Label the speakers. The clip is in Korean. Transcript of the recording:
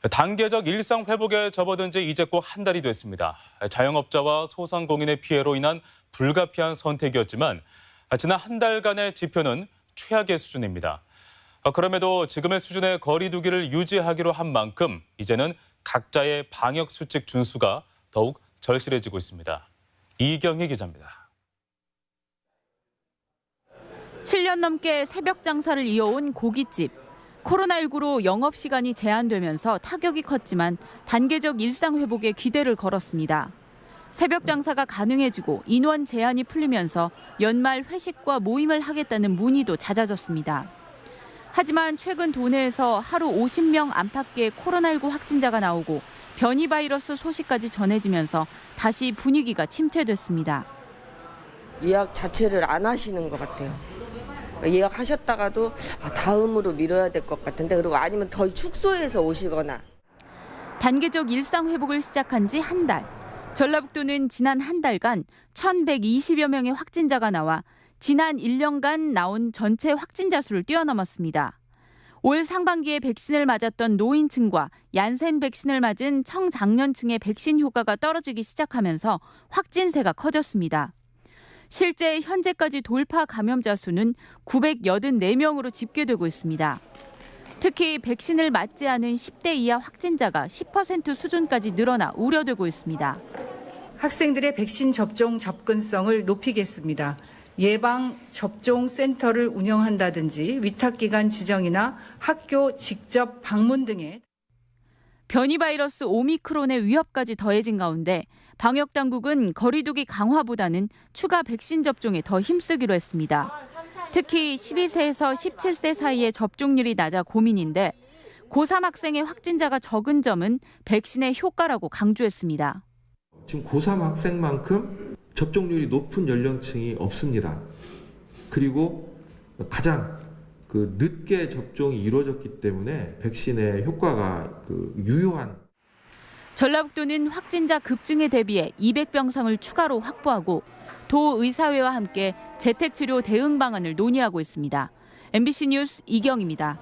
Speaker 1: 단계적 일상 회복에 접어든 지 이제 꼭 한 달이 됐습니다. 자영업자와 소상공인의 피해로 인한 불가피한 선택이었지만 지난 한 달간의 지표는 최악의 수준입니다. 그럼에도 지금의 수준의 거리 두기를 유지하기로 한 만큼 이제는 각자의 방역 수칙 준수가 더욱 절실해지고 있습니다. 이경희 기자입니다.
Speaker 2: 7년 넘게 새벽 장사를 이어온 고깃집. 코로나19로 영업시간이 제한되면서 타격이 컸지만 단계적 일상 회복에 기대를 걸었습니다. 새벽 장사가 가능해지고 인원 제한이 풀리면서 연말 회식과 모임을 하겠다는 문의도 잦아졌습니다. 하지만 최근 도내에서 하루 50명 안팎의 코로나19 확진자가 나오고 변이 바이러스 소식까지 전해지면서 다시 분위기가 침체됐습니다.
Speaker 3: 예약 자체를 안 하시는 것 같아요. 예약하셨다가도 다음으로 미뤄야 될 것 같은데, 그리고 아니면 더 축소해서 오시거나.
Speaker 2: 단계적 일상 회복을 시작한 지 한 달. 전라북도는 지난 한 달간 1,120여 명의 확진자가 나와 지난 1년간 나온 전체 확진자 수를 뛰어넘었습니다. 올 상반기에 백신을 맞았던 노인층과 얀센 백신을 맞은 청장년층의 백신 효과가 떨어지기 시작하면서 확진세가 커졌습니다. 실제 현재까지 돌파 감염자 수는 984명으로 집계되고 있습니다. 특히 백신을 맞지 않은 10대 이하 확진자가 10% 수준까지 늘어나 우려되고 있습니다.
Speaker 4: 학생들의 백신 접종 접근성을 높이겠습니다. 예방 접종 센터를 운영한다든지 위탁기관 지정이나 학교 직접 방문 등의
Speaker 2: 변이 바이러스 오미크론의 위협까지 더해진 가운데 방역 당국은 거리 두기 강화보다는 추가 백신 접종에 더 힘쓰기로 했습니다. 특히 12세에서 17세 사이의 접종률이 낮아 고민인데 고3 학생의 확진자가 적은 점은 백신의 효과라고 강조했습니다.
Speaker 5: 지금 고3 학생만큼 접종률이 높은 연령층이 없습니다. 그리고 가장 늦게 접종이 이루어졌기 때문에 백신의 효과가 유효한.
Speaker 2: 전라북도는 확진자 급증에 대비해 200병상을 추가로 확보하고 도의사회와 함께 재택치료 대응 방안을 논의하고 있습니다. MBC 뉴스 이경입니다.